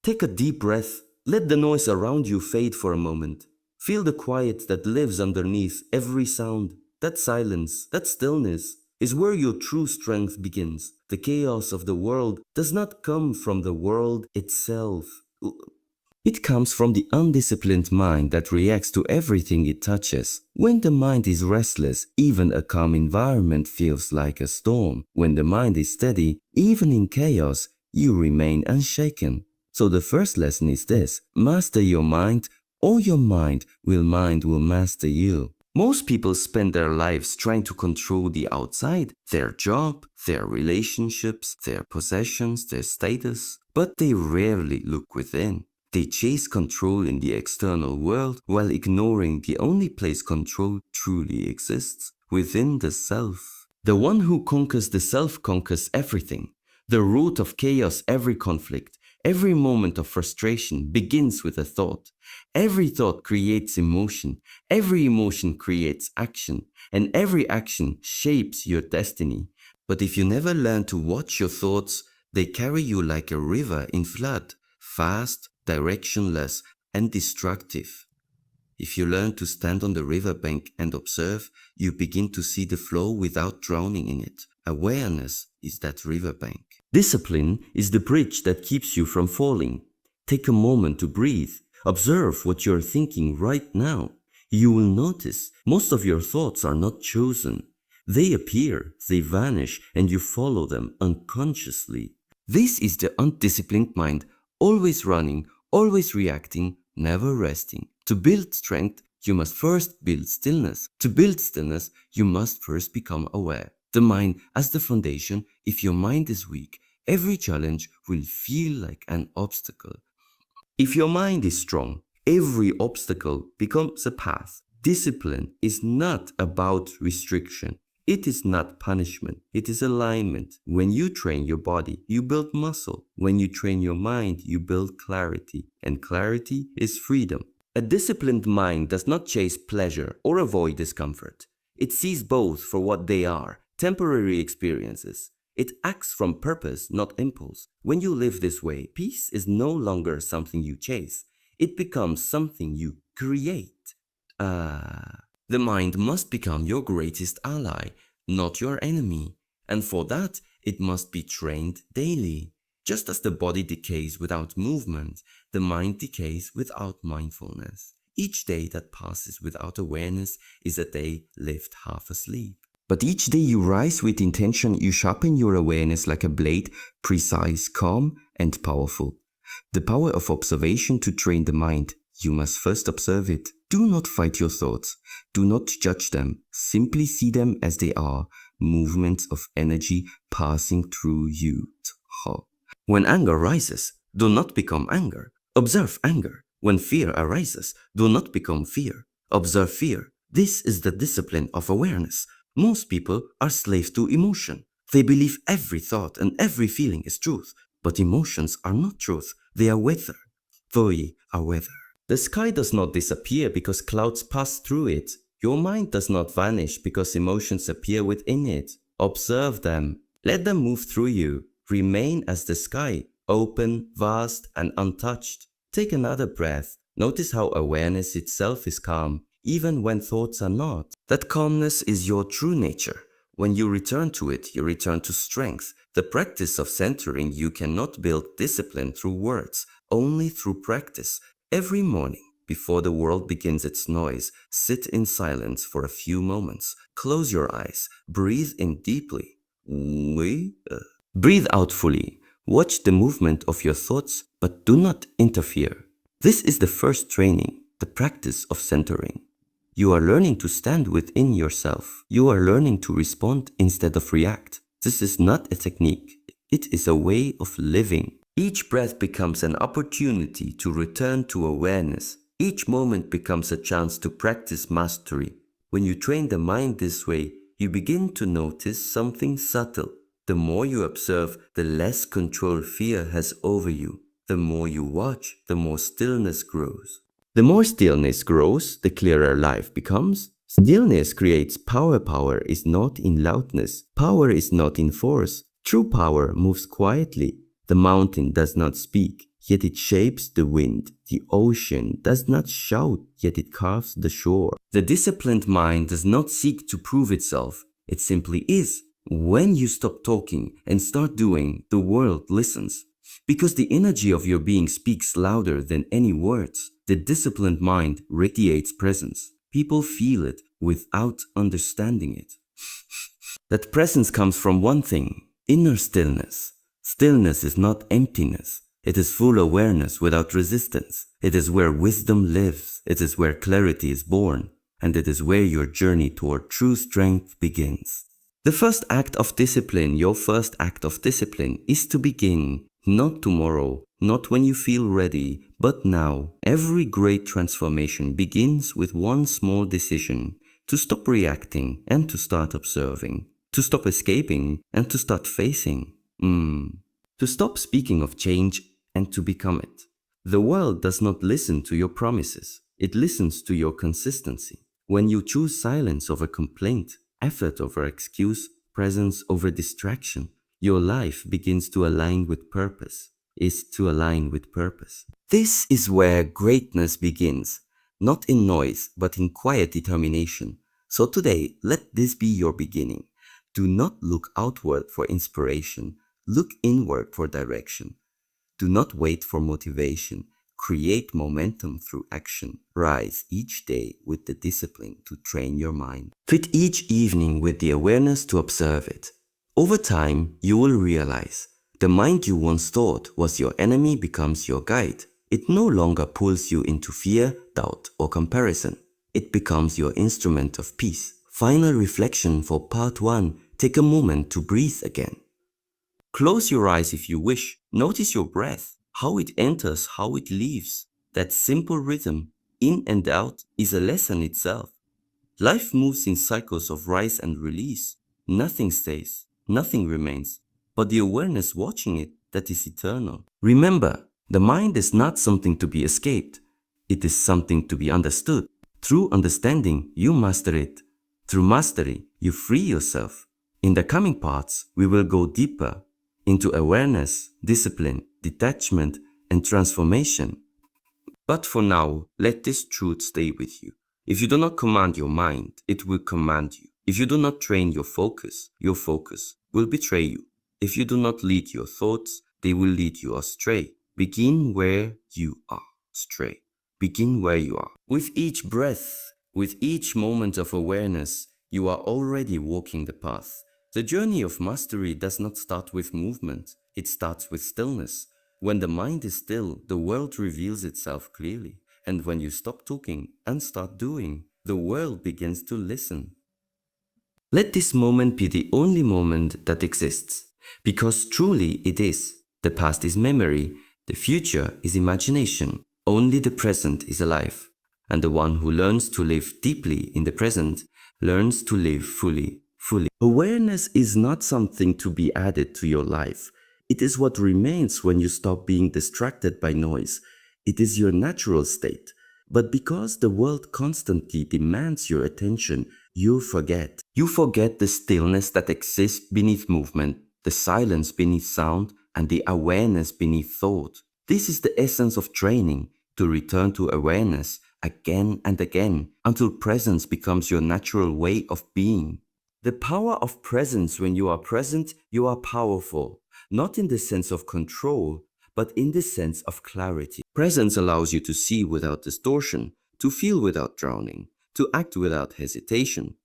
Take a deep breath. Let the noise around you fade for a moment. Feel the quiet that lives underneath every sound. That silence, that stillness, is where your true strength begins. The chaos of the world does not come from the world itself. It comes from the undisciplined mind that reacts to everything it touches. When the mind is restless, even a calm environment feels like a storm. When the mind is steady, even in chaos, you remain unshaken. So the first lesson is this: master your mind, or your mind will master you. Most people spend their lives trying to control the outside, their job, their relationships, their possessions, their status, but they rarely look within. They chase control in the external world while ignoring the only place control truly exists, within the self. The one who conquers the self conquers everything. The root of chaos, every conflict, every moment of frustration begins with a thought. Every thought creates emotion, every emotion creates action, and every action shapes your destiny. But if you never learn to watch your thoughts, they carry you like a river in flood, fast, directionless, and destructive. If you learn to stand on the riverbank and observe, you begin to see the flow without drowning in it. Awareness is that riverbank. Discipline is the bridge that keeps you from falling. Take a moment to breathe. Observe what you're thinking right now. You will notice most of your thoughts are not chosen. They appear, they vanish, and you follow them unconsciously. This is the undisciplined mind, always running, always reacting, never resting. To build strength, you must first build stillness. To build stillness, you must first become aware. The mind as the foundation. If your mind is weak, every challenge will feel like an obstacle. If your mind is strong, every obstacle becomes a path. Discipline is not about restriction. It is not punishment, it is alignment. When you train your body, you build muscle. When you train your mind, you build clarity. And clarity is freedom. A disciplined mind does not chase pleasure or avoid discomfort. It sees both for what they are, temporary experiences. It acts from purpose, not impulse. When you live this way, peace is no longer something you chase. It becomes something you create. The mind must become your greatest ally, not your enemy. And for that, it must be trained daily. Just as the body decays without movement, the mind decays without mindfulness. Each day that passes without awareness is a day lived half asleep. But each day you rise with intention, you sharpen your awareness like a blade, precise, calm, and powerful. The power of observation to train the mind. You must first observe it. Do not fight your thoughts. Do not judge them. Simply see them as they are, movements of energy passing through you. When anger rises, do not become anger. Observe anger. When fear arises, do not become fear. Observe fear. This is the discipline of awareness. Most people are slaves to emotion. They believe every thought and every feeling is truth. But emotions are not truth. They are weather. They are weather. The sky does not disappear because clouds pass through it. Your mind does not vanish because emotions appear within it. Observe them. Let them move through you. Remain as the sky, open, vast, and untouched. Take another breath. Notice how awareness itself is calm, even when thoughts are not. That calmness is your true nature. When you return to it, you return to strength. The practice of centering. You cannot build discipline through words, only through practice. Every morning, before the world begins its noise, sit in silence for a few moments. Close your eyes. Breathe in deeply. Breathe out fully. Watch the movement of your thoughts, but do not interfere. This is the first training, the practice of centering. You are learning to stand within yourself. You are learning to respond instead of react. This is not a technique. It is a way of living. Each breath becomes an opportunity to return to awareness. Each moment becomes a chance to practice mastery. When you train the mind this way, you begin to notice something subtle. The more you observe, the less control fear has over you. The more you watch, the more stillness grows. The more stillness grows, the clearer life becomes. Stillness creates power. Power is not in loudness. Power is not in force. True power moves quietly. The mountain does not speak. yet it shapes the wind. The ocean does not shout, yet it carves the shore. The disciplined mind does not seek to prove itself, it simply is. When you stop talking and start doing, the world listens. Because the energy of your being speaks louder than any words. The disciplined mind radiates presence. People feel it without understanding it. That presence comes from one thing, inner stillness. Stillness is not emptiness. It is full awareness without resistance. It is where wisdom lives. It is where clarity is born. And it is where your journey toward true strength begins. The first act of discipline, your first act of discipline, is to begin. Not tomorrow, not when you feel ready, but now. Every great transformation begins with one small decision. To stop reacting and to start observing. To stop escaping and to start facing. To stop speaking of change and to become it. The world does not listen to your promises. It listens to your consistency. When you choose silence over complaint, effort over excuse, presence over distraction, your life begins to align with purpose, is to align with purpose. This is where greatness begins, not in noise, but in quiet determination. So today, let this be your beginning. Do not look outward for inspiration, look inward for direction. Do not wait for motivation. Create momentum through action. Rise each day with the discipline to train your mind. Fit each evening with the awareness to observe it. Over time, you will realize the mind you once thought was your enemy becomes your guide. It no longer pulls you into fear, doubt, or comparison. It becomes your instrument of peace. Final reflection for part 1. Take a moment to breathe again. Close your eyes if you wish. Notice your breath, how it enters, how it leaves. That simple rhythm, in and out, is a lesson itself. Life moves in cycles of rise and release. Nothing stays, nothing remains, but the awareness watching it that is eternal. Remember, the mind is not something to be escaped. It is something to be understood. Through understanding, you master it. Through mastery, you free yourself. In the coming parts, we will go deeper into awareness, discipline, detachment, and transformation. But for now, let this truth stay with you. If you do not command your mind, it will command you. If you do not train your focus will betray you. If you do not lead your thoughts, they will lead you astray. Begin where you are. Stray. Begin where you are. With each breath, with each moment of awareness, you are already walking the path. The journey of mastery does not start with movement, it starts with stillness. When the mind is still, the world reveals itself clearly. And when you stop talking and start doing, the world begins to listen. Let this moment be the only moment that exists, because truly it is. The past is memory, the future is imagination. Only the present is alive. And the one who learns to live deeply in the present learns to live fully. Awareness is not something to be added to your life. It is what remains when you stop being distracted by noise. It is your natural state. But because the world constantly demands your attention, you forget. You forget the stillness that exists beneath movement, the silence beneath sound, and the awareness beneath thought. This is the essence of training, to return to awareness again and again, until presence becomes your natural way of being. The power of presence: when you are present, you are powerful, not in the sense of control, but in the sense of clarity. Presence allows you to see without distortion, to feel without drowning, to act without hesitation.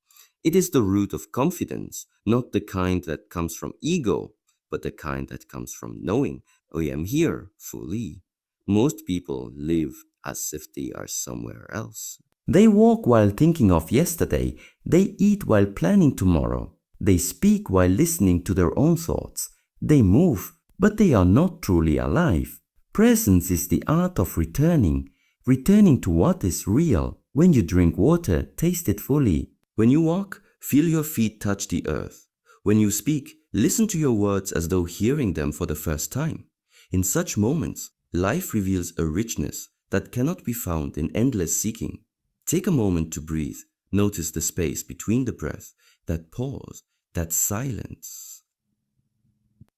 It is the root of confidence, not the kind that comes from ego, but the kind that comes from knowing, I am here fully. Most people live as if they are somewhere else. They walk while thinking of yesterday. They eat while planning tomorrow. They speak while listening to their own thoughts. They move, but they are not truly alive. Presence is the art of returning to what is real. When you drink water, taste it fully. When you walk, feel your feet touch the earth. When you speak, listen to your words as though hearing them for the first time. In such moments, life reveals a richness that cannot be found in endless seeking. Take a moment to breathe. Notice the space between the breath, that pause, that silence.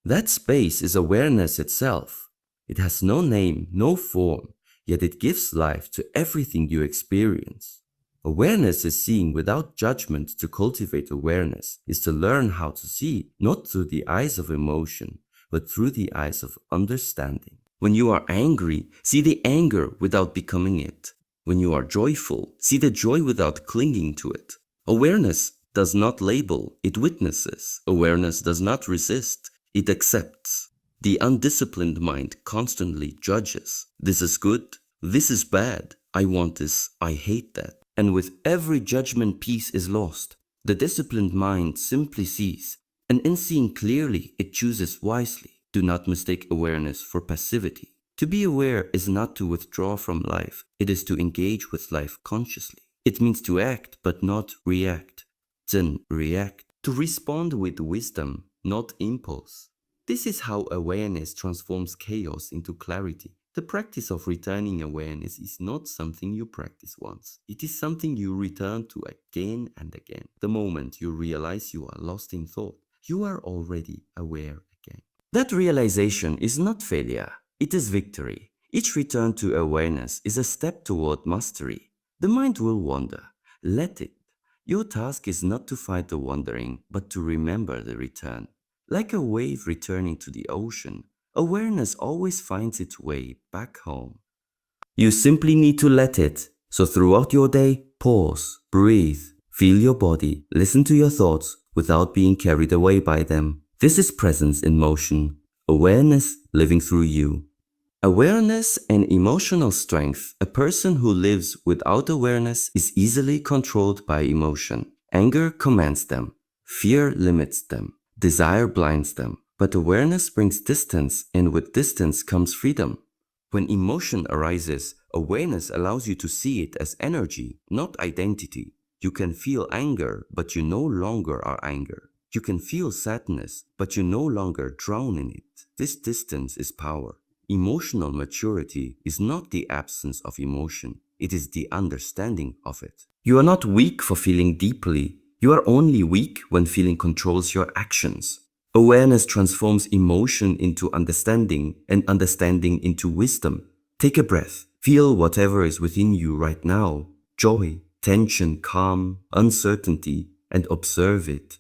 That space is awareness itself. It has no name, no form, yet it gives life to everything you experience. Awareness is seeing without judgment. To cultivate awareness is to learn how to see, not through the eyes of emotion, but through the eyes of understanding. When you are angry, see the anger without becoming it. When you are joyful, see the joy without clinging to it. Awareness does not label, it witnesses. Awareness does not resist, it accepts. The undisciplined mind constantly judges. This is good, this is bad, I want this, I hate that. And with every judgment, peace is lost. The disciplined mind simply sees, and in seeing clearly, it chooses wisely. Do not mistake awareness for passivity. To be aware is not to withdraw from life, it is to engage with life consciously. It means to act but not react. Then react. To respond with wisdom, not impulse. This is how awareness transforms chaos into clarity. The practice of returning awareness is not something you practice once. It is something you return to again and again. The moment you realize you are lost in thought, you are already aware again. That realization is not failure, it is victory. Each return to awareness is a step toward mastery. The mind will wander. Let it. Your task is not to fight the wandering, but to remember the return. Like a wave returning to the ocean, awareness always finds its way back home. You simply need to let it. So throughout your day, pause, breathe, feel your body, listen to your thoughts without being carried away by them. This is presence in motion, awareness living through you. Awareness and emotional strength. A person who lives without awareness is easily controlled by emotion. Anger commands them. Fear limits them. Desire blinds them. But awareness brings distance, and with distance comes freedom. When emotion arises, awareness allows you to see it as energy, not identity. You can feel anger, but you no longer are anger. You can feel sadness, but you no longer drown in it. This distance is power. Emotional maturity is not the absence of emotion, it is the understanding of it. You are not weak for feeling deeply, you are only weak when feeling controls your actions. Awareness transforms emotion into understanding and understanding into wisdom. Take a breath, feel whatever is within you right now, joy, tension, calm, uncertainty, and observe it.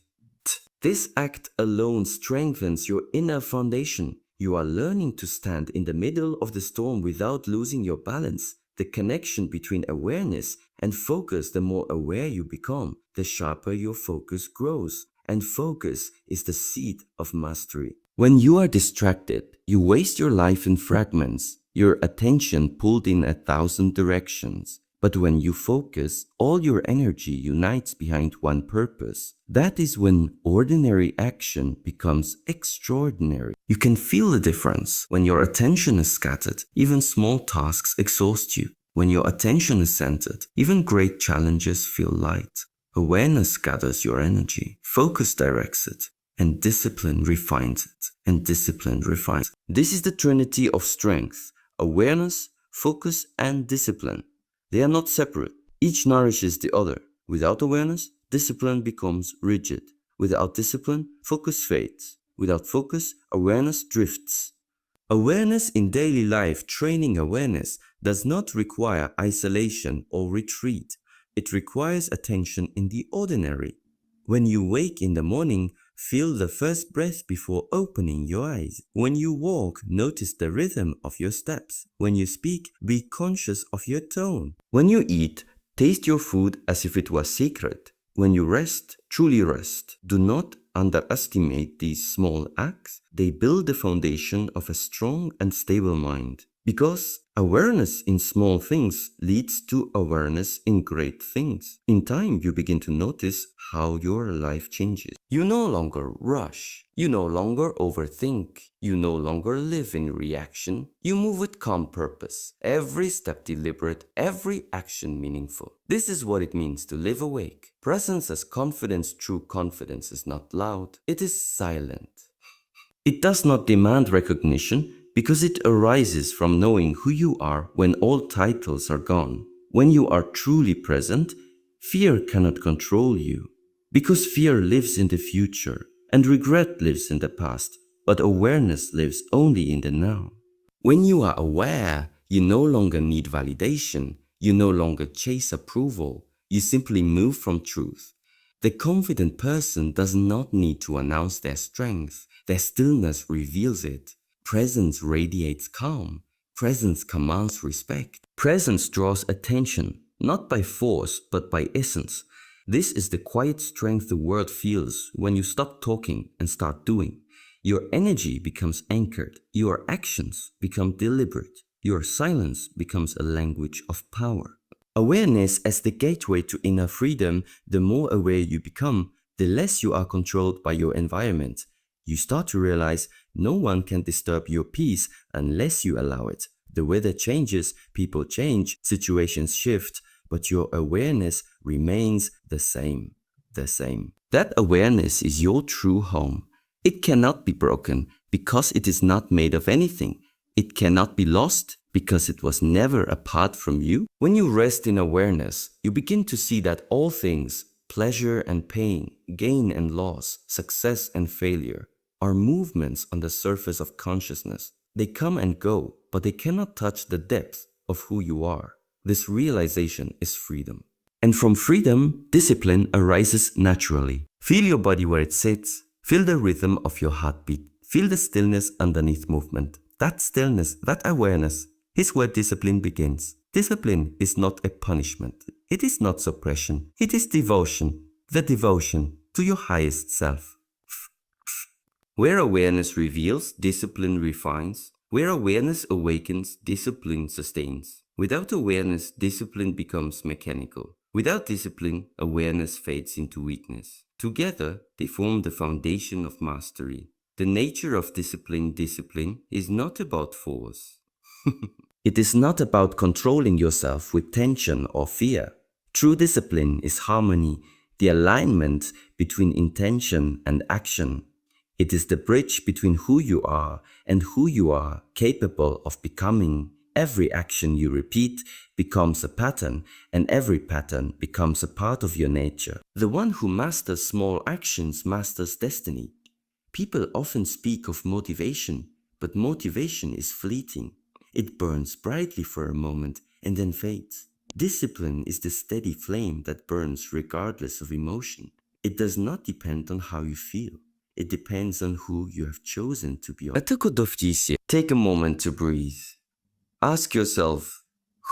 This act alone strengthens your inner foundation. You are learning to stand in the middle of the storm without losing your balance. The connection between awareness and focus, the more aware you become, the sharper your focus grows. And focus is the seed of mastery. When you are distracted, you waste your life in fragments, your attention pulled in 1,000 directions. But when you focus, all your energy unites behind one purpose. That is when ordinary action becomes extraordinary. You can feel the difference. When your attention is scattered, even small tasks exhaust you. When your attention is centered, even great challenges feel light. Awareness gathers your energy, focus directs it, and discipline refines it, and discipline refines it. This is the trinity of strength: awareness, focus, and discipline. They are not separate. Each nourishes the other. Without awareness, discipline becomes rigid. Without discipline, focus fades. Without focus, awareness drifts. Awareness in daily life, training awareness, does not require isolation or retreat. It requires attention in the ordinary. When you wake in the morning, feel the first breath before opening your eyes. When you walk, notice the rhythm of your steps. When you speak, be conscious of your tone. When you eat, taste your food as if it was sacred. When you rest, truly rest. Do not underestimate these small acts. They build the foundation of a strong and stable mind. Because awareness in small things leads to awareness in great things. In time, you begin to notice how your life changes. You no longer rush. You no longer overthink. You no longer live in reaction. You move with calm purpose. Every step deliberate, every action meaningful. This is what it means to live awake. Presence as confidence. True confidence is not loud. It is silent. It does not demand recognition because it arises from knowing who you are when all titles are gone. When you are truly present, fear cannot control you because fear lives in the future and regret lives in the past, but awareness lives only in the now. When you are aware, you no longer need validation, you no longer chase approval, you simply move from truth. The confident person does not need to announce their strength, their stillness reveals it. Presence radiates calm, presence commands respect. Presence draws attention, not by force but by essence. This is the quiet strength the world feels when you stop talking and start doing. Your energy becomes anchored, your actions become deliberate, your silence becomes a language of power. Awareness as the gateway to inner freedom. The more aware you become, the less you are controlled by your environment. You start to realize no one can disturb your peace unless you allow it. The weather changes, people change, situations shift, but your awareness remains the same. That awareness is your true home. It cannot be broken because it is not made of anything. It cannot be lost because it was never apart from you. When you rest in awareness, you begin to see that all things, pleasure and pain, gain and loss, success and failure, are movements on the surface of consciousness. They come and go, but they cannot touch the depth of who you are. This realization is freedom. And from freedom, discipline arises naturally. Feel your body where it sits. Feel the rhythm of your heartbeat. Feel the stillness underneath movement. That stillness, that awareness, is where discipline begins. Discipline is not a punishment. It is not suppression. It is devotion. The devotion to your highest self. Where awareness reveals, discipline refines. Where awareness awakens, discipline sustains. Without awareness, discipline becomes mechanical. Without discipline, awareness fades into weakness. Together, they form the foundation of mastery. The nature of discipline is not about force. It is not about controlling yourself with tension or fear. True discipline is harmony, the alignment between intention and action. It is the bridge between who you are and who you are capable of becoming. Every action you repeat becomes a pattern, and every pattern becomes a part of your nature. The one who masters small actions masters destiny. People often speak of motivation, but motivation is fleeting. It burns brightly for a moment and then fades. Discipline is the steady flame that burns regardless of emotion. It does not depend on how you feel. It depends on who you have chosen to be. Take a moment to breathe. Ask yourself,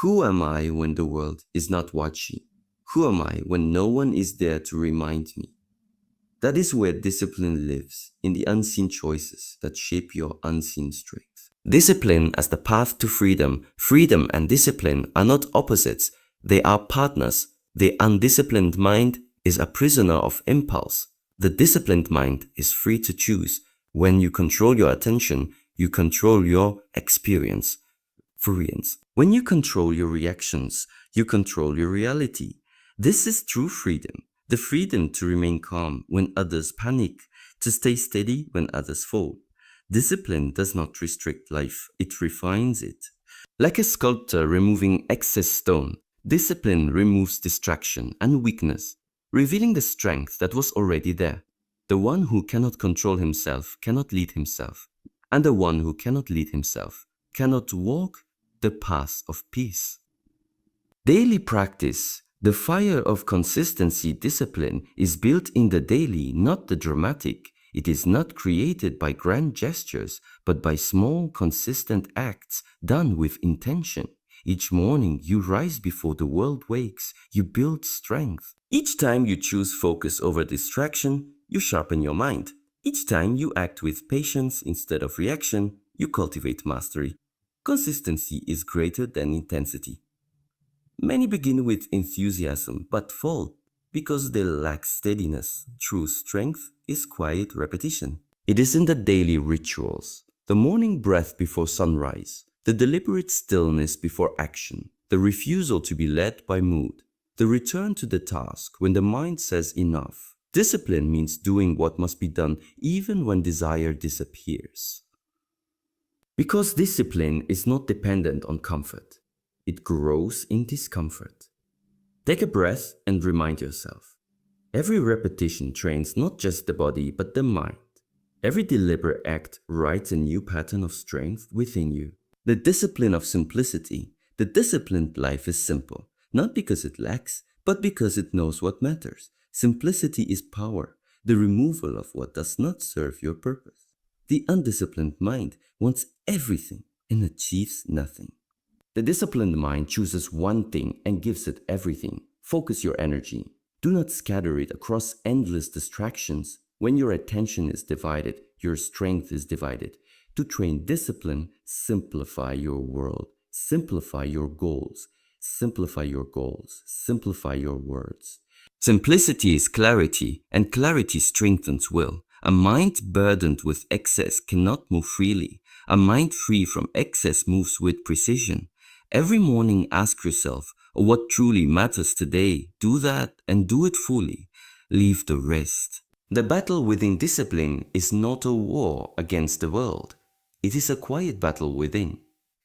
who am I when the world is not watching? Who am I when no one is there to remind me? That is where discipline lives, in the unseen choices that shape your unseen strength. Discipline as the path to freedom. Freedom and discipline are not opposites, they are partners. The undisciplined mind is a prisoner of impulse. The disciplined mind is free to choose. When you control your attention, you control your experience. When you control your reactions, you control your reality. This is true freedom. The freedom to remain calm when others panic, to stay steady when others fall. Discipline does not restrict life, it refines it. Like a sculptor removing excess stone, discipline removes distraction and weakness, revealing the strength that was already there. The one who cannot control himself cannot lead himself, and the one who cannot lead himself cannot walk the path of peace. Daily practice. The fire of consistency discipline is built in the daily, not the dramatic. It is not created by grand gestures, but by small, consistent acts done with intention. Each morning you rise before the world wakes, you build strength. Each time you choose focus over distraction, you sharpen your mind. Each time you act with patience instead of reaction, you cultivate mastery. Consistency is greater than intensity. Many begin with enthusiasm but fall because they lack steadiness. True strength is quiet repetition. It is in the daily rituals, the morning breath before sunrise, the deliberate stillness before action, the refusal to be led by mood, the return to the task when the mind says enough. Discipline means doing what must be done even when desire disappears. Because discipline is not dependent on comfort. It grows in discomfort. Take a breath and remind yourself. Every repetition trains not just the body but the mind. Every deliberate act writes a new pattern of strength within you. The discipline of simplicity. The disciplined life is simple, not because it lacks, but because it knows what matters. Simplicity is power, the removal of what does not serve your purpose. The undisciplined mind wants everything and achieves nothing. The disciplined mind chooses one thing and gives it everything. Focus your energy. Do not scatter it across endless distractions. When your attention is divided, your strength is divided. To train discipline, simplify your world. Simplify your goals. Simplify your goals. Simplify your words. Simplicity is clarity, and clarity strengthens will. A mind burdened with excess cannot move freely. A mind free from excess moves with precision. Every morning ask yourself, what truly matters today? Do that and do it fully. Leave the rest. The battle within discipline is not a war against the world. It is a quiet battle within.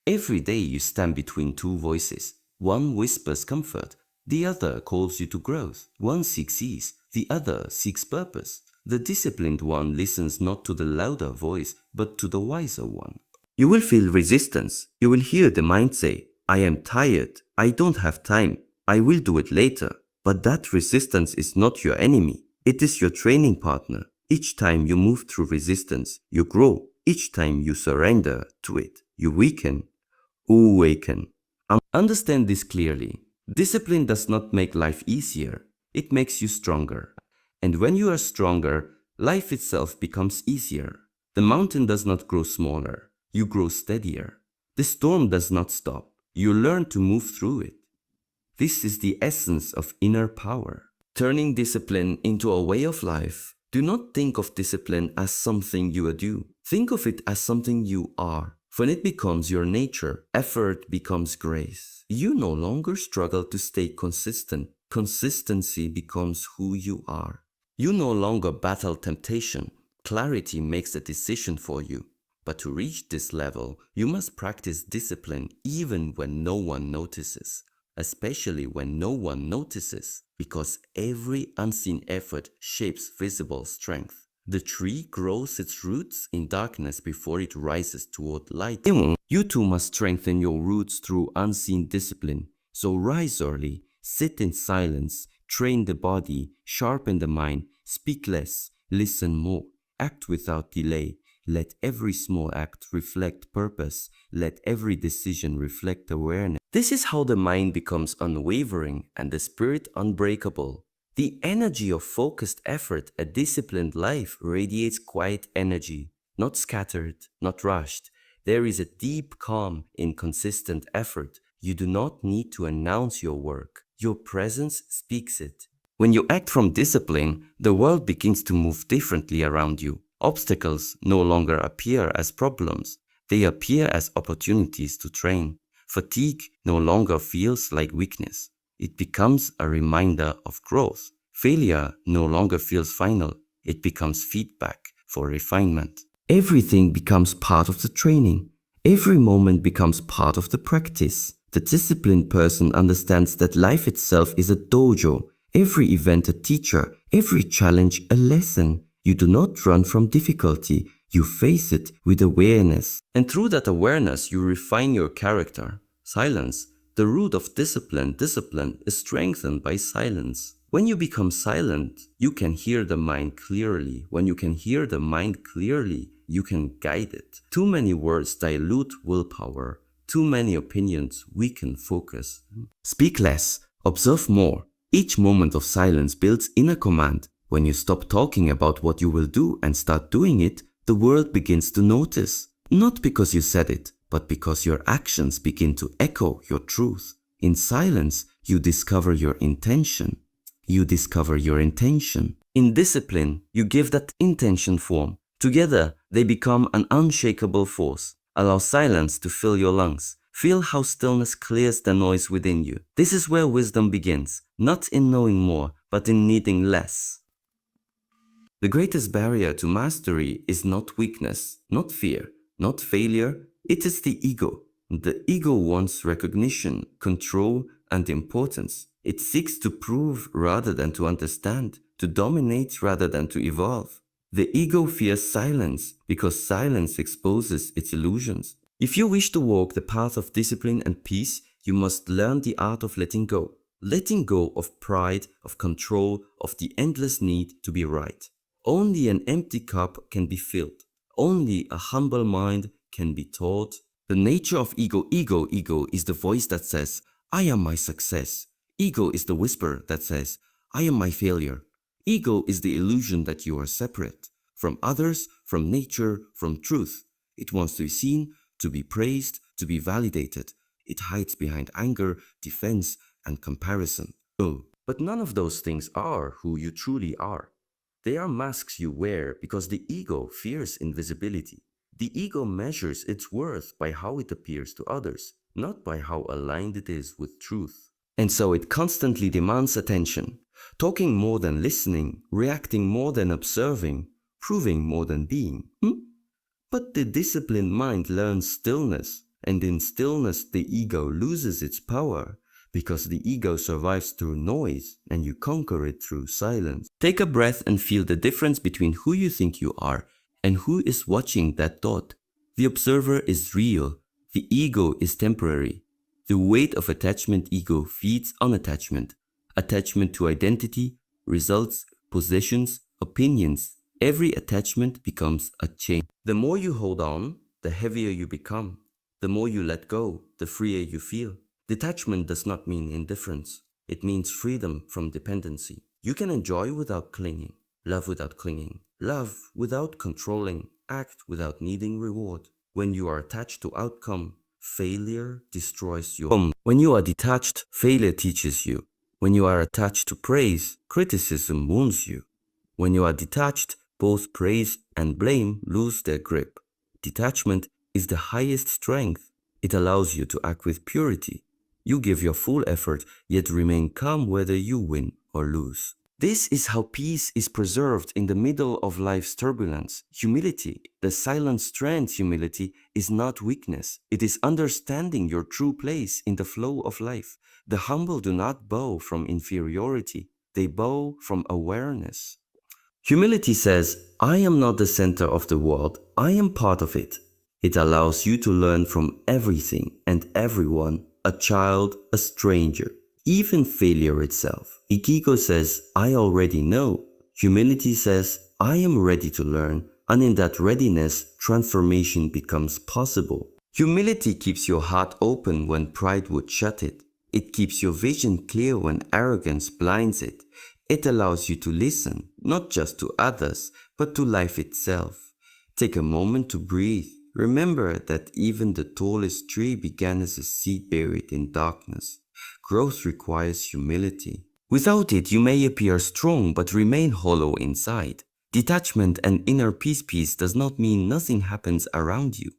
Every day you stand between two voices. One whispers comfort, the other calls you to growth. One seeks ease, the other seeks purpose. The disciplined one listens not to the louder voice, but to the wiser one. You will feel resistance. You will hear the mind say, I am tired, I don't have time, I will do it later. But that resistance is not your enemy. It is your training partner. Each time you move through resistance, you grow. Each time you surrender to it, you weaken. Awaken. Understand this clearly. Discipline does not make life easier. It makes you stronger. And when you are stronger, life itself becomes easier. The mountain does not grow smaller. You grow steadier. The storm does not stop. You learn to move through it. This is the essence of inner power. Turning discipline into a way of life. Do not think of discipline as something you do. Think of it as something you are. When it becomes your nature, effort becomes grace. You no longer struggle to stay consistent. Consistency becomes who you are. You no longer battle temptation. Clarity makes a decision for you. But to reach this level, you must practice discipline even when no one notices. Especially when no one notices, because every unseen effort shapes visible strength. The tree grows its roots in darkness before it rises toward light. You too must strengthen your roots through unseen discipline. So rise early, sit in silence, train the body, sharpen the mind, speak less, listen more, act without delay. Let every small act reflect purpose. Let every decision reflect awareness. This is how the mind becomes unwavering and the spirit unbreakable. The energy of focused effort, a disciplined life, radiates quiet energy, not scattered, not rushed. There is a deep calm in consistent effort. You do not need to announce your work. Your presence speaks it. When you act from discipline, the world begins to move differently around you. Obstacles no longer appear as problems. They appear as opportunities to train. Fatigue no longer feels like weakness. It becomes a reminder of growth. Failure no longer feels final. It becomes feedback for refinement. Everything becomes part of the training. Every moment becomes part of the practice. The disciplined person understands that life itself is a dojo. Every event a teacher. Every challenge a lesson. You do not run from difficulty. You face it with awareness. And through that awareness, you refine your character. Silence, the root of discipline. Discipline is strengthened by silence. When you become silent, you can hear the mind clearly. When you can hear the mind clearly, you can guide it. Too many words dilute willpower. Too many opinions weaken focus. Speak less, observe more. Each moment of silence builds inner command. When you stop talking about what you will do and start doing it, the world begins to notice. Not because you said it, but because your actions begin to echo your truth. In silence, you discover your intention. You discover your intention. In discipline, you give that intention form. Together, they become an unshakable force. Allow silence to fill your lungs. Feel how stillness clears the noise within you. This is where wisdom begins, not in knowing more, but in needing less. The greatest barrier to mastery is not weakness, not fear, not failure. It is the ego. The ego wants recognition, control, and importance. It seeks to prove rather than to understand, to dominate rather than to evolve. The ego fears silence because silence exposes its illusions. If you wish to walk the path of discipline and peace, you must learn the art of letting go. Letting go of pride, of control, of the endless need to be right. Only an empty cup can be filled. Only a humble mind can be taught. The nature of ego is the voice that says, I am my success. Ego is the whisper that says, I am my failure. Ego is the illusion that you are separate from others, from nature, from truth. It wants to be seen, to be praised, to be validated. It hides behind anger, defense, and comparison. Oh, but none of those things are who you truly are. They are masks you wear because the ego fears invisibility. The ego measures its worth by how it appears to others, not by how aligned it is with truth. And so it constantly demands attention, talking more than listening, reacting more than observing, proving more than being. But the disciplined mind learns stillness, and in stillness the ego loses its power, because the ego survives through noise and you conquer it through silence. Take a breath and feel the difference between who you think you are and who is watching that thought. The observer is real, the ego is temporary. The weight of attachment ego feeds on attachment. Attachment to identity, results, possessions, opinions. Every attachment becomes a chain. The more you hold on, the heavier you become. The more you let go, the freer you feel. Detachment does not mean indifference. It means freedom from dependency. You can enjoy without clinging, love without clinging, love without controlling, act without needing reward. When you are attached to outcome, failure destroys you. When you are detached, failure teaches you. When you are attached to praise, criticism wounds you. When you are detached, both praise and blame lose their grip. Detachment is the highest strength. It allows you to act with purity. You give your full effort, yet remain calm whether you win or lose. This is how peace is preserved in the middle of life's turbulence. Humility, the silent strength humility, is not weakness. It is understanding your true place in the flow of life. The humble do not bow from inferiority. They bow from awareness. Humility says, I am not the center of the world. I am part of it. It allows you to learn from everything and everyone, a child, a stranger, even failure itself. Ikigo says, I already know. Humility says, I am ready to learn, and in that readiness, transformation becomes possible. Humility keeps your heart open when pride would shut it. It keeps your vision clear when arrogance blinds it. It allows you to listen, not just to others, but to life itself. Take a moment to breathe. Remember that even the tallest tree began as a seed buried in darkness. Growth requires humility. Without it, you may appear strong but remain hollow inside. Detachment and inner peace does not mean nothing happens around you.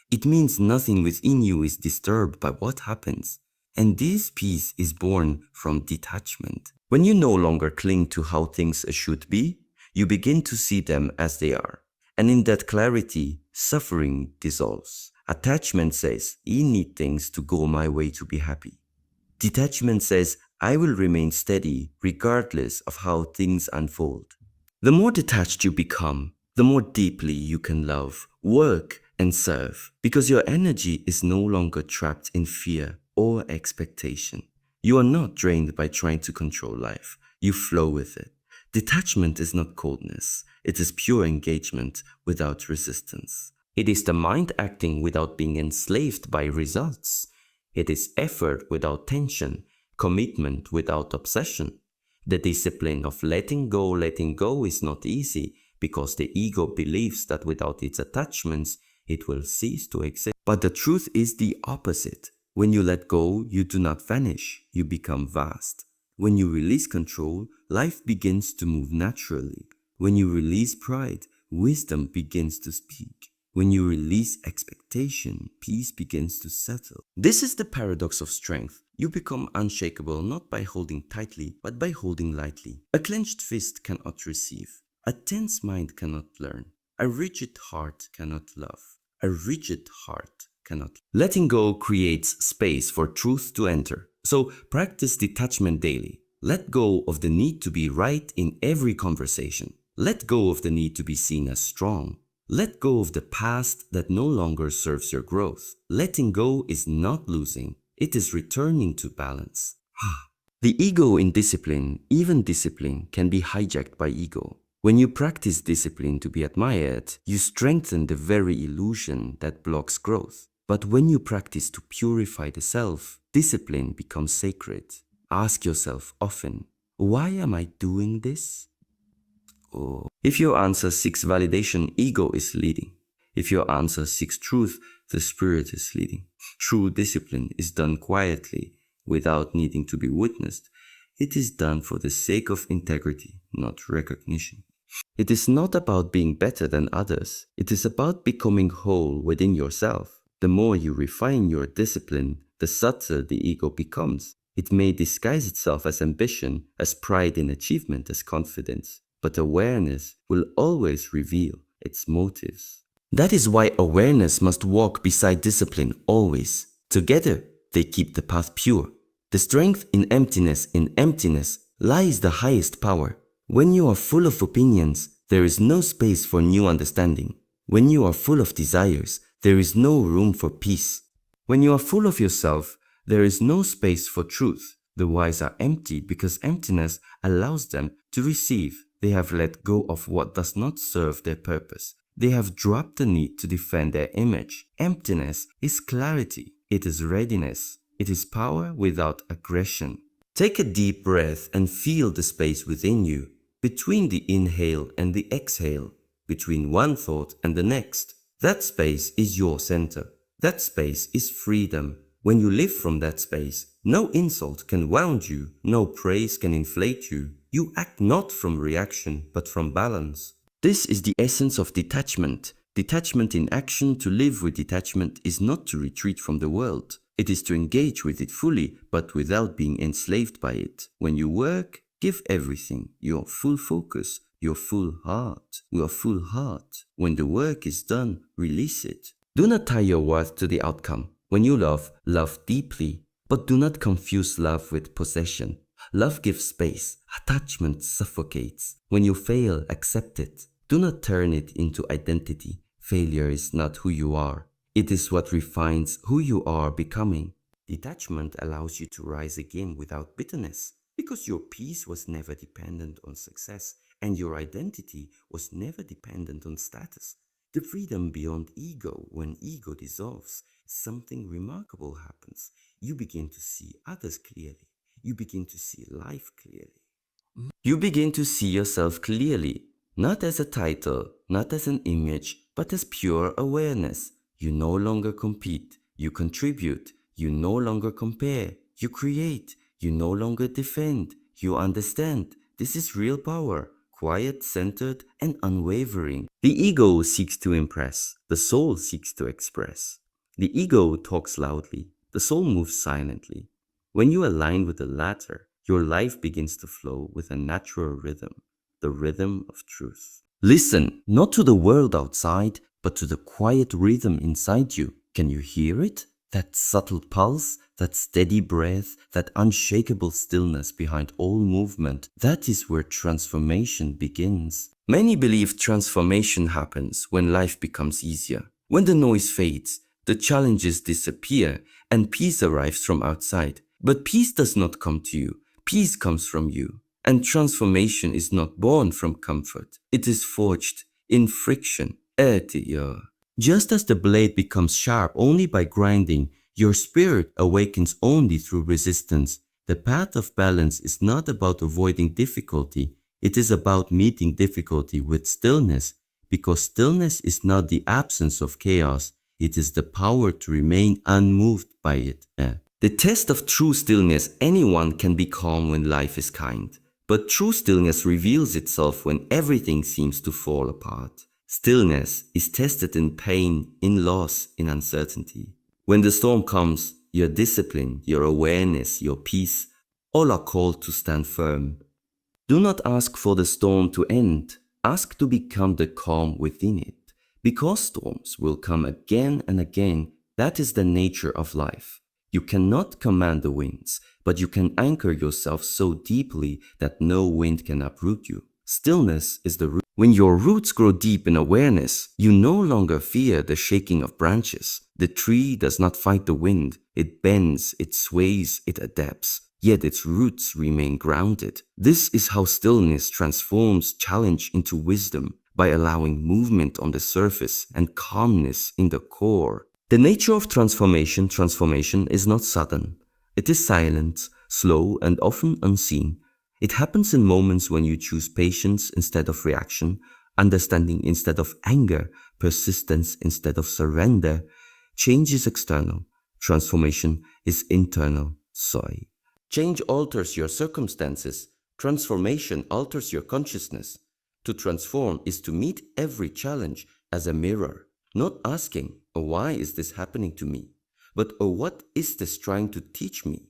It means nothing within you is disturbed by what happens. And this peace is born from detachment. When you no longer cling to how things should be, you begin to see them as they are. And in that clarity, suffering dissolves. Attachment says, I need things to go my way to be happy. Detachment says, I will remain steady regardless of how things unfold. The more detached you become, the more deeply you can love, work, and serve, because your energy is no longer trapped in fear or expectation. You are not drained by trying to control life. You flow with it. Detachment is not coldness. It is pure engagement without resistance. It is the mind acting without being enslaved by results. It is effort without tension, commitment without obsession. The discipline of letting go is not easy because the ego believes that without its attachments, it will cease to exist. But the truth is the opposite. When you let go, you do not vanish, you become vast. When you release control, life begins to move naturally. When you release pride, wisdom begins to speak. When you release expectation, peace begins to settle. This is the paradox of strength. You become unshakable not by holding tightly, but by holding lightly. A clenched fist cannot receive. A tense mind cannot learn. A rigid heart cannot love. A rigid heart cannot. Letting go creates space for truth to enter. So practice detachment daily. Let go of the need to be right in every conversation. Let go of the need to be seen as strong. Let go of the past that no longer serves your growth. Letting go is not losing, it is returning to balance. The ego in discipline, even discipline, can be hijacked by ego. When you practice discipline to be admired, you strengthen the very illusion that blocks growth. But when you practice to purify the self, discipline becomes sacred. Ask yourself often, why am I doing this? Or if your answer seeks validation, ego is leading. If your answer seeks truth, the spirit is leading. True discipline is done quietly, without needing to be witnessed. It is done for the sake of integrity, not recognition. It is not about being better than others. It is about becoming whole within yourself. The more you refine your discipline, the subtler the ego becomes. It may disguise itself as ambition, as pride in achievement, as confidence, but awareness will always reveal its motives. That is why awareness must walk beside discipline always. Together, they keep the path pure. The strength in emptiness lies the highest power. When you are full of opinions, there is no space for new understanding. When you are full of desires, there is no room for peace. When you are full of yourself, there is no space for truth. The wise are empty because emptiness allows them to receive. They have let go of what does not serve their purpose. They have dropped the need to defend their image. Emptiness is clarity. It is readiness. It is power without aggression. Take a deep breath and feel the space within you, between the inhale and the exhale, between one thought and the next. That space is your center. That space is freedom. When you live from that space, no insult can wound you, no praise can inflate you. You act not from reaction, but from balance. This is the essence of detachment. Detachment in action. To live with detachment is not to retreat from the world. It is to engage with it fully, but without being enslaved by it. When you work, give everything, your full focus, your full heart, your full heart. When the work is done, release it. Do not tie your worth to the outcome. When you love, love deeply, but do not confuse love with possession. Love gives space. Attachment suffocates. When you fail, accept it. Do not turn it into identity. Failure is not who you are. It is what refines who you are becoming. Detachment allows you to rise again without bitterness, because your peace was never dependent on success, and your identity was never dependent on status. The freedom beyond ego. When ego dissolves, something remarkable happens. You begin to see others clearly. You begin to see life clearly. You begin to see yourself clearly, not as a title, not as an image, but as pure awareness. You no longer compete, you contribute, you no longer compare, you create, you no longer defend, you understand. This is real power, quiet, centered, and unwavering. The ego seeks to impress, the soul seeks to express. The ego talks loudly, the soul moves silently. When you align with the latter, your life begins to flow with a natural rhythm, the rhythm of truth. Listen, not to the world outside, but to the quiet rhythm inside you. Can you hear it? That subtle pulse, that steady breath, that unshakable stillness behind all movement, that is where transformation begins. Many believe transformation happens when life becomes easier. When the noise fades, the challenges disappear, and peace arrives from outside. But peace does not come to you. Peace comes from you. And transformation is not born from comfort. It is forged in friction. Just as the blade becomes sharp only by grinding, your spirit awakens only through resistance. The path of balance is not about avoiding difficulty. It is about meeting difficulty with stillness, because stillness is not the absence of chaos. It is the power to remain unmoved by it. The test of true stillness. Anyone can be calm when life is kind. But true stillness reveals itself when everything seems to fall apart. Stillness is tested in pain, in loss, in uncertainty. When the storm comes, your discipline, your awareness, your peace, all are called to stand firm. Do not ask for the storm to end. Ask to become the calm within it. Because storms will come again and again, that is the nature of life. You cannot command the winds, but you can anchor yourself so deeply that no wind can uproot you. Stillness is the root. When your roots grow deep in awareness, you no longer fear the shaking of branches. The tree does not fight the wind. It bends, it sways, it adapts. Yet its roots remain grounded. This is how stillness transforms challenge into wisdom, by allowing movement on the surface and calmness in the core. The nature of transformation is not sudden. It is silent, slow, and often unseen. It happens in moments when you choose patience instead of reaction, understanding instead of anger, persistence instead of surrender. Change is external. Transformation is internal. Soy. Change alters your circumstances. Transformation alters your consciousness. To transform is to meet every challenge as a mirror, not asking, "Oh, why is this happening to me?" but "Oh, what is this trying to teach me?"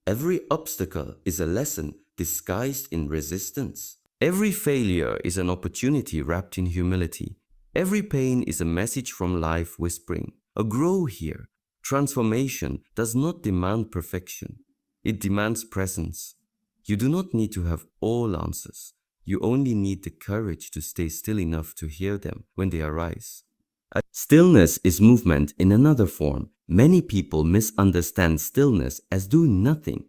Every obstacle is a lesson disguised in resistance. Every failure is an opportunity wrapped in humility. Every pain is a message from life whispering, "Oh, grow here." Transformation does not demand perfection. It demands presence. You do not need to have all answers. You only need the courage to stay still enough to hear them when they arise. Stillness is movement in another form. Many people misunderstand stillness as doing nothing.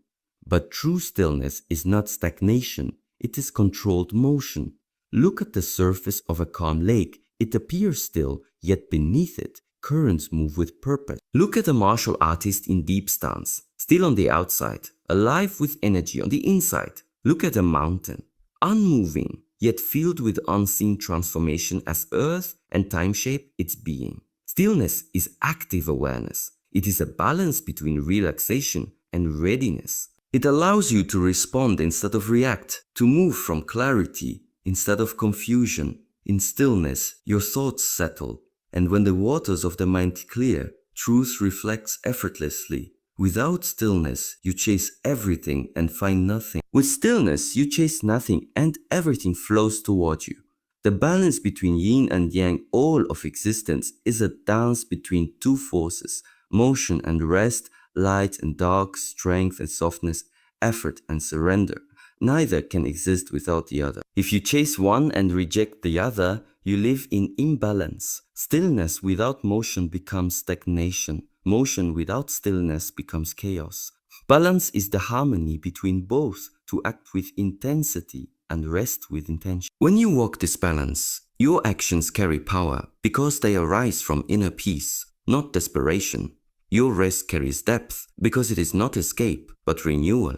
But true stillness is not stagnation, it is controlled motion. Look at the surface of a calm lake. It appears still, yet beneath it, currents move with purpose. Look at a martial artist in deep stance, still on the outside, alive with energy on the inside. Look at a mountain, unmoving, yet filled with unseen transformation as earth and time shape its being. Stillness is active awareness. It is a balance between relaxation and readiness. It allows you to respond instead of react, to move from clarity instead of confusion. In stillness, your thoughts settle, and when the waters of the mind clear, truth reflects effortlessly. Without stillness, you chase everything and find nothing. With stillness, you chase nothing and everything flows toward you. The balance between yin and yang, all of existence, is a dance between two forces: motion and rest, light and dark, strength and softness, effort and surrender. Neither can exist without the other. If you chase one and reject the other, you live in imbalance. Stillness without motion becomes stagnation. Motion without stillness becomes chaos. Balance is the harmony between both, to act with intensity and rest with intention. When you walk this balance, your actions carry power because they arise from inner peace, not desperation. Your rest carries depth because it is not escape, but renewal.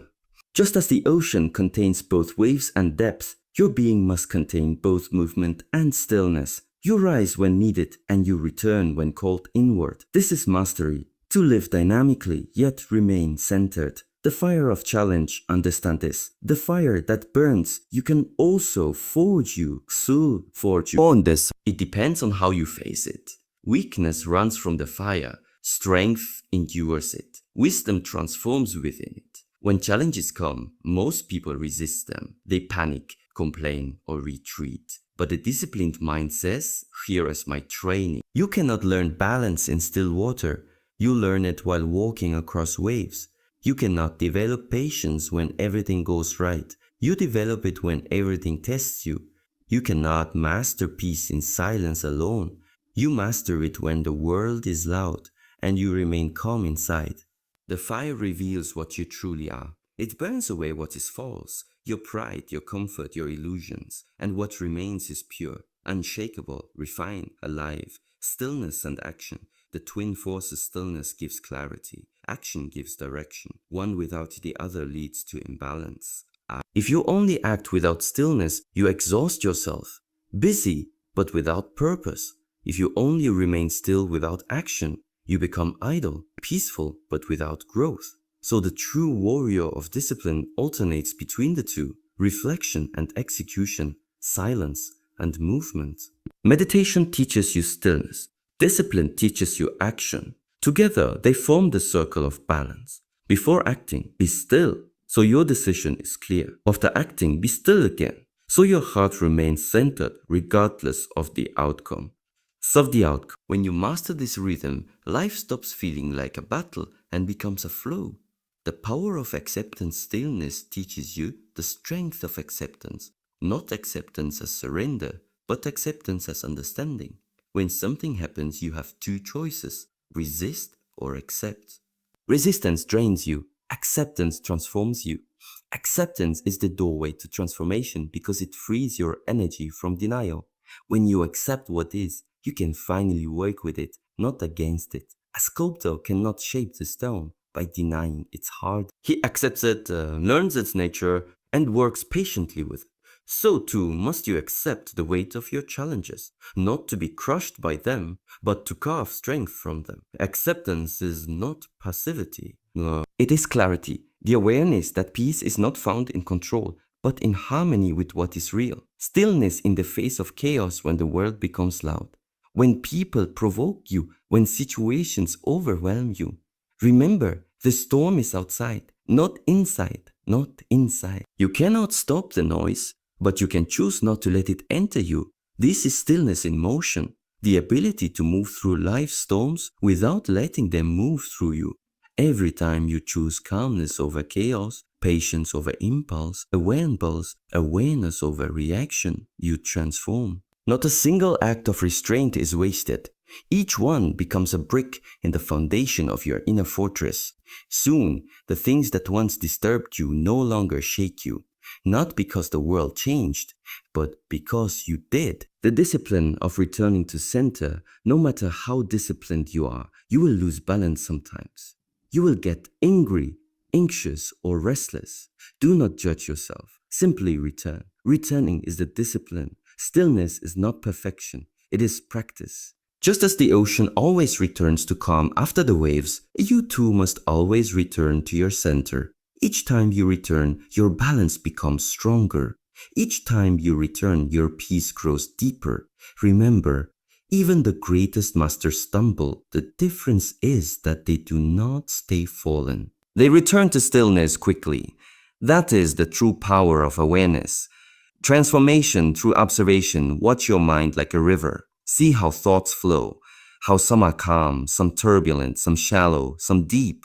Just as the ocean contains both waves and depth, your being must contain both movement and stillness. You rise when needed and you return when called inward. This is mastery, to live dynamically yet remain centered. The fire of challenge, understand this. The fire that burns, you can also forge you on this. It depends on how you face it. Weakness runs from the fire. Strength endures it. Wisdom transforms within it. When challenges come, most people resist them. They panic, complain, or retreat. But a disciplined mind says, "Here is my training." You cannot learn balance in still water. You learn it while walking across waves. You cannot develop patience when everything goes right. You develop it when everything tests you. You cannot master peace in silence alone. You master it when the world is loud and you remain calm inside. The fire reveals what you truly are. It burns away what is false, your pride, your comfort, your illusions, and what remains is pure, unshakable, refined, alive. Stillness and action. The twin forces. Stillness gives clarity. Action gives direction. One without the other leads to imbalance. If you only act without stillness, you exhaust yourself. Busy, but without purpose. If you only remain still without action, you become idle, peaceful, but without growth. So the true warrior of discipline alternates between the two: reflection and execution, silence and movement. Meditation teaches you stillness. Discipline teaches you action. Together, they form the circle of balance. Before acting, be still, so your decision is clear. After acting, be still again, so your heart remains centered regardless of the outcome. When you master this rhythm, life stops feeling like a battle and becomes a flow. The power of acceptance. Stillness teaches you the strength of acceptance. Not acceptance as surrender, but acceptance as understanding. When something happens, you have two choices: resist or accept. Resistance drains you, acceptance transforms you. Acceptance is the doorway to transformation because it frees your energy from denial. When you accept what is, you can finally work with it, not against it. A sculptor cannot shape the stone by denying its hard. He accepts it, learns its nature, and works patiently with it. So too must you accept the weight of your challenges, not to be crushed by them, but to carve strength from them. Acceptance is not passivity. No, it is clarity, the awareness that peace is not found in control, but in harmony with what is real. Stillness in the face of chaos when the world becomes loud. When people provoke you, when situations overwhelm you. Remember, the storm is outside, not inside, not inside. You cannot stop the noise, but you can choose not to let it enter you. This is stillness in motion, the ability to move through life's storms without letting them move through you. Every time you choose calmness over chaos, patience over impulse, awareness over reaction, you transform. Not a single act of restraint is wasted. Each one becomes a brick in the foundation of your inner fortress. Soon, the things that once disturbed you no longer shake you. Not because the world changed, but because you did. The discipline of returning to center, no matter how disciplined you are, you will lose balance sometimes. You will get angry, anxious, or restless. Do not judge yourself. Simply return. Returning is the discipline. Stillness is not perfection. It is practice. Just as the ocean always returns to calm after the waves, you too must always return to your center. Each time you return, your balance becomes stronger. Each time you return, your peace grows deeper. Remember, even the greatest masters stumble. The difference is that they do not stay fallen. They return to stillness quickly. That is the true power of awareness. Transformation through observation. Watch your mind like a river. See how thoughts flow, how some are calm, some turbulent, some shallow, some deep.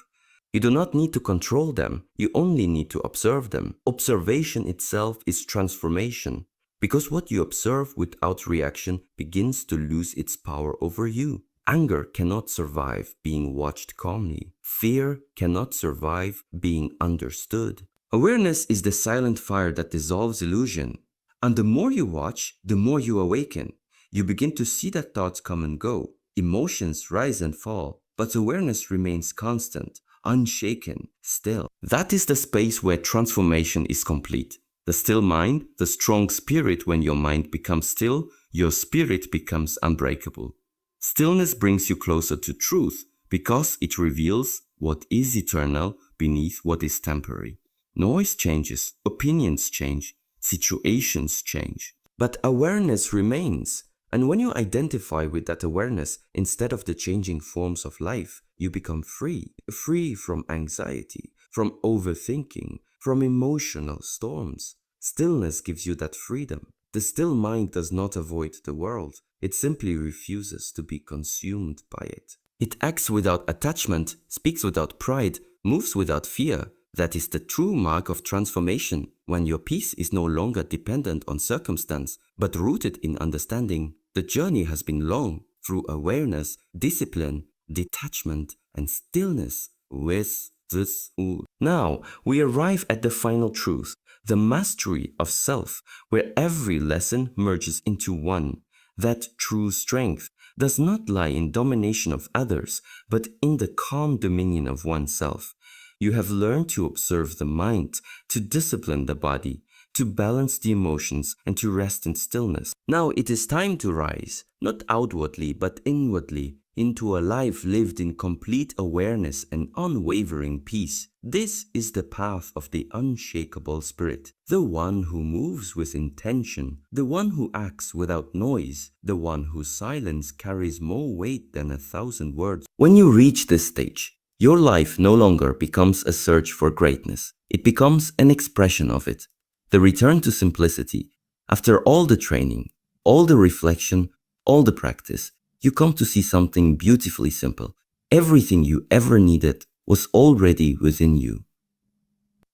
You do not need to control them, you only need to observe them. Observation itself is transformation, because what you observe without reaction begins to lose its power over you. Anger cannot survive being watched calmly. Fear cannot survive being understood. Awareness is the silent fire that dissolves illusion. And the more you watch, the more you awaken. You begin to see that thoughts come and go, emotions rise and fall, but awareness remains constant, unshaken, still. That is the space where transformation is complete. The still mind, the strong spirit. When your mind becomes still, your spirit becomes unbreakable. Stillness brings you closer to truth because it reveals what is eternal beneath what is temporary. Noise changes, opinions change, situations change, but awareness remains. And when you identify with that awareness instead of the changing forms of life, you become free. Free from anxiety, from overthinking, from emotional storms. Stillness gives you that freedom. The still mind does not avoid the world. It simply refuses to be consumed by it. It acts without attachment, speaks without pride, moves without fear. That is the true mark of transformation, when your peace is no longer dependent on circumstance, but rooted in understanding. The journey has been long, through awareness, discipline, detachment, and stillness. With this. Now, we arrive at the final truth, the mastery of self, where every lesson merges into one. That true strength does not lie in domination of others, but in the calm dominion of oneself. You have learned to observe the mind, to discipline the body, to balance the emotions, and to rest in stillness. Now it is time to rise, not outwardly but inwardly, into a life lived in complete awareness and unwavering peace. This is the path of the unshakable spirit, the one who moves with intention, the one who acts without noise, the one whose silence carries more weight than 1,000 words. When you reach this stage, your life no longer becomes a search for greatness. It becomes an expression of it. The return to simplicity. After all the training, all the reflection, all the practice, you come to see something beautifully simple. Everything you ever needed was already within you.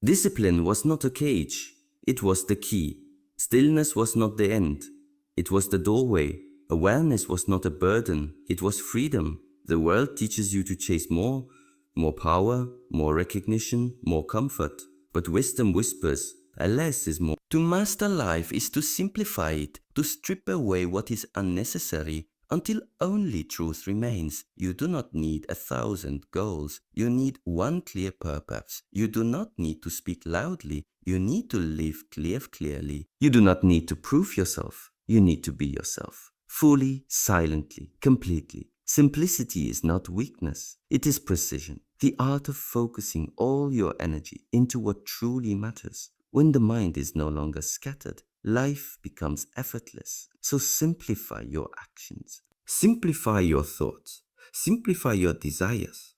Discipline was not a cage, it was the key. Stillness was not the end, it was the doorway. Awareness was not a burden, it was freedom. The world teaches you to chase more power, more recognition, more comfort. But wisdom whispers, a less is more. To master life is to simplify it, to strip away what is unnecessary until only truth remains. You do not need 1,000 goals, you need one clear purpose. You do not need to speak loudly, you need to live clearly. You do not need to prove yourself, you need to be yourself. Fully, silently, completely. Simplicity is not weakness, it is precision. The art of focusing all your energy into what truly matters. When the mind is no longer scattered, life becomes effortless. So simplify your actions, simplify your thoughts, simplify your desires.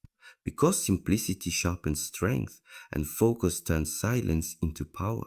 Because simplicity sharpens strength and focus turns silence into power.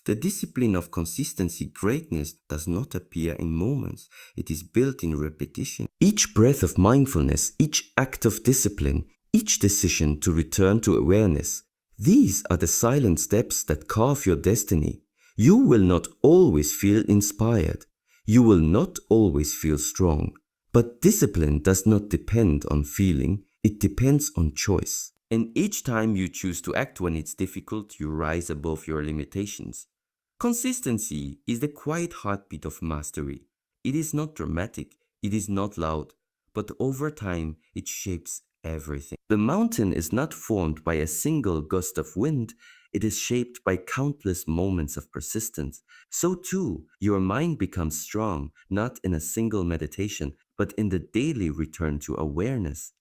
The discipline of consistency greatness does not appear in moments, it is built in repetition. Each breath of mindfulness, each act of discipline, each decision to return to awareness, these are the silent steps that carve your destiny. You will not always feel inspired, you will not always feel strong, but discipline does not depend on feeling, it depends on choice. And each time you choose to act when it's difficult, you rise above your limitations. Consistency is the quiet heartbeat of mastery. It is not dramatic, it is not loud, but over time it shapes everything. The mountain is not formed by a single gust of wind, it is shaped by countless moments of persistence. So too, your mind becomes strong, not in a single meditation, but in the daily return to awareness.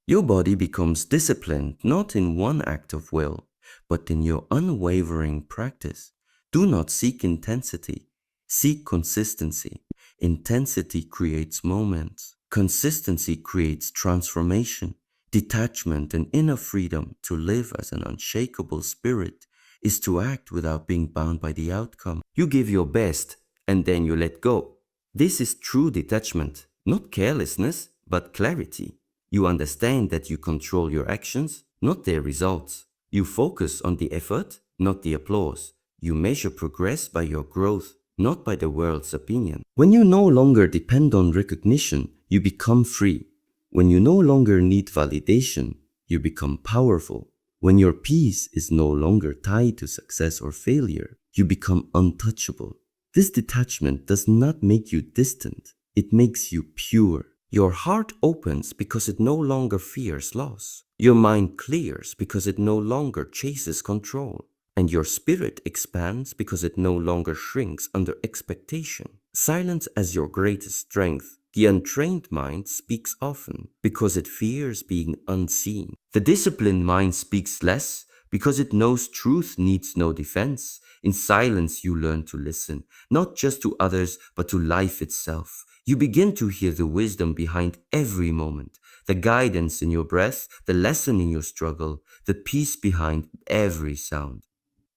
Your body becomes disciplined not in one act of will, but in your unwavering practice. Do not seek intensity, seek consistency. Intensity creates moments. Consistency creates transformation. Detachment and inner freedom to live as an unshakable spirit is to act without being bound by the outcome. You give your best and then you let go. This is true detachment, not carelessness, but clarity. You understand that you control your actions, not their results. You focus on the effort, not the applause. You measure progress by your growth, not by the world's opinion. When you no longer depend on recognition, you become free. When you no longer need validation, you become powerful. When your peace is no longer tied to success or failure, you become untouchable. This detachment does not make you distant, it makes you pure. Your heart opens because it no longer fears loss. Your mind clears because it no longer chases control. And your spirit expands because it no longer shrinks under expectation. Silence as your greatest strength. The untrained mind speaks often because it fears being unseen. The disciplined mind speaks less because it knows truth needs no defense. In silence you learn to listen, not just to others but to life itself. You begin to hear the wisdom behind every moment, the guidance in your breath, the lesson in your struggle, the peace behind every sound.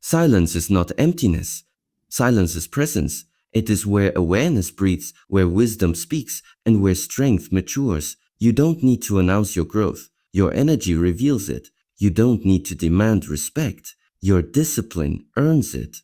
Silence is not emptiness. Silence is presence. It is where awareness breathes, where wisdom speaks, and where strength matures. You don't need to announce your growth. Your energy reveals it. You don't need to demand respect. Your discipline earns it.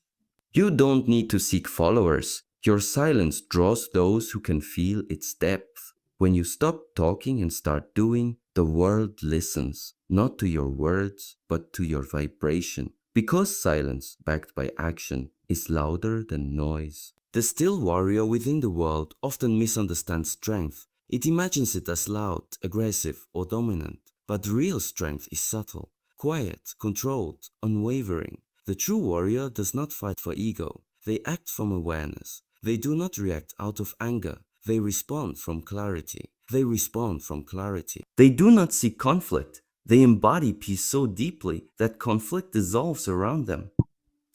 You don't need to seek followers. Your silence draws those who can feel its depth. When you stop talking and start doing, the world listens, not to your words, but to your vibration. Because silence, backed by action, is louder than noise. The still warrior within the world often misunderstands strength. It imagines it as loud, aggressive, or dominant. But real strength is subtle, quiet, controlled, unwavering. The true warrior does not fight for ego. They act from awareness. They do not react out of anger. They respond from clarity. They respond from clarity. They do not seek conflict. They embody peace so deeply that conflict dissolves around them.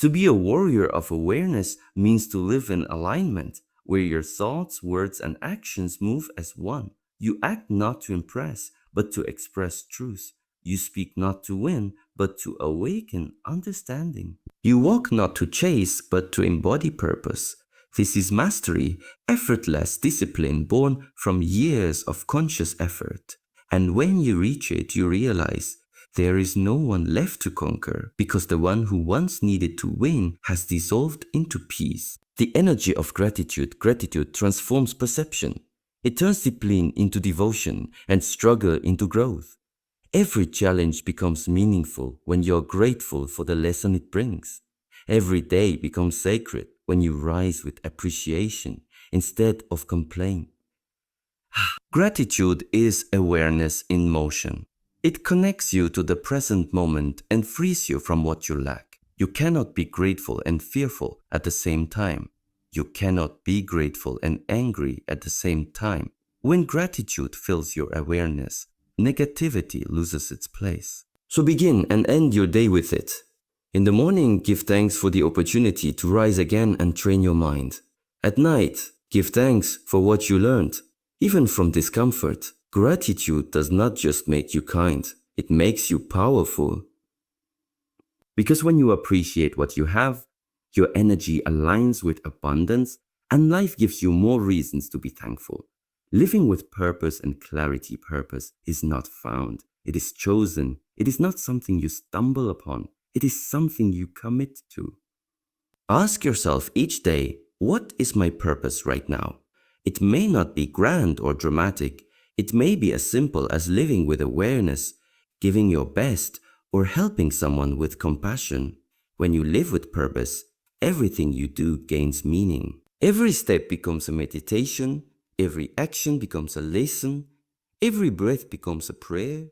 To be a warrior of awareness means to live in alignment, where your thoughts, words, and actions move as one. You act not to impress, but to express truth. You speak not to win, but to awaken understanding. You walk not to chase, but to embody purpose. This is mastery, effortless discipline born from years of conscious effort. And when you reach it, you realize there is no one left to conquer because the one who once needed to win has dissolved into peace. The energy of gratitude transforms perception. It turns discipline into devotion and struggle into growth. Every challenge becomes meaningful when you're grateful for the lesson it brings. Every day becomes sacred when you rise with appreciation instead of complaint. Gratitude is awareness in motion. It connects you to the present moment and frees you from what you lack. You cannot be grateful and fearful at the same time. You cannot be grateful and angry at the same time. When gratitude fills your awareness, negativity loses its place. So begin and end your day with it. In the morning, give thanks for the opportunity to rise again and train your mind. At night, give thanks for what you learned. Even from discomfort, gratitude does not just make you kind, it makes you powerful. Because when you appreciate what you have, your energy aligns with abundance and life gives you more reasons to be thankful. Living with purpose and clarity. Purpose is not found, it is chosen. It is not something you stumble upon, it is something you commit to. Ask yourself each day, what is my purpose right now? It may not be grand or dramatic. It may be as simple as living with awareness, giving your best, or helping someone with compassion. When you live with purpose, everything you do gains meaning. Every step becomes a meditation, every action becomes a lesson, every breath becomes a prayer.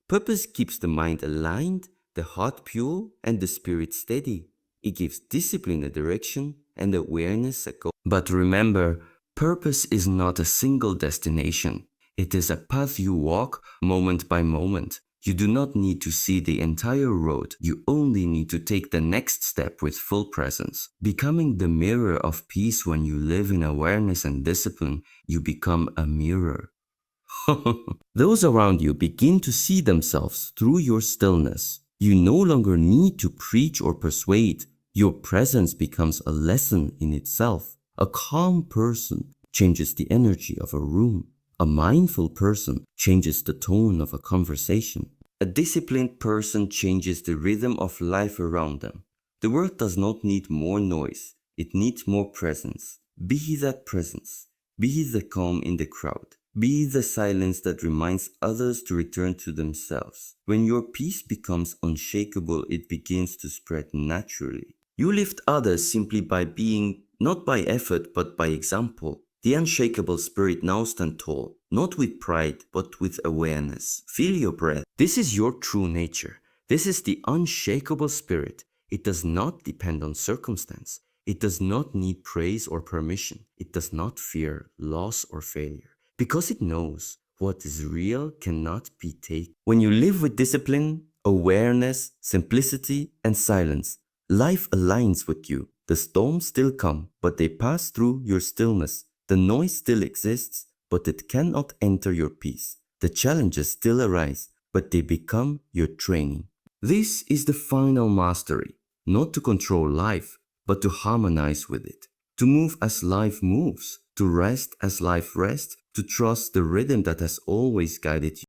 Purpose keeps the mind aligned, the heart pure, and the spirit steady. It gives discipline a direction and awareness a goal. But remember, purpose is not a single destination. It is a path you walk moment by moment. You do not need to see the entire road. You only need to take the next step with full presence. Becoming the mirror of peace. When you live in awareness and discipline, you become a mirror. Those around you begin to see themselves through your stillness. You no longer need to preach or persuade. Your presence becomes a lesson in itself. A calm person changes the energy of a room. A mindful person changes the tone of a conversation. A disciplined person changes the rhythm of life around them. The world does not need more noise. It needs more presence. Be that presence. Be the calm in the crowd. Be the silence that reminds others to return to themselves. When your peace becomes unshakable, it begins to spread naturally. You lift others simply by being, not by effort, but by example. The unshakable spirit now stands tall, not with pride, but with awareness. Feel your breath. This is your true nature. This is the unshakable spirit. It does not depend on circumstance. It does not need praise or permission. It does not fear loss or failure. Because it knows what is real cannot be taken. When you live with discipline, awareness, simplicity, and silence, life aligns with you. The storms still come, but they pass through your stillness. The noise still exists, but it cannot enter your peace. The challenges still arise, but they become your training. This is the final mastery, not to control life, but to harmonize with it. To move as life moves, to rest as life rests, to trust the rhythm that has always guided you.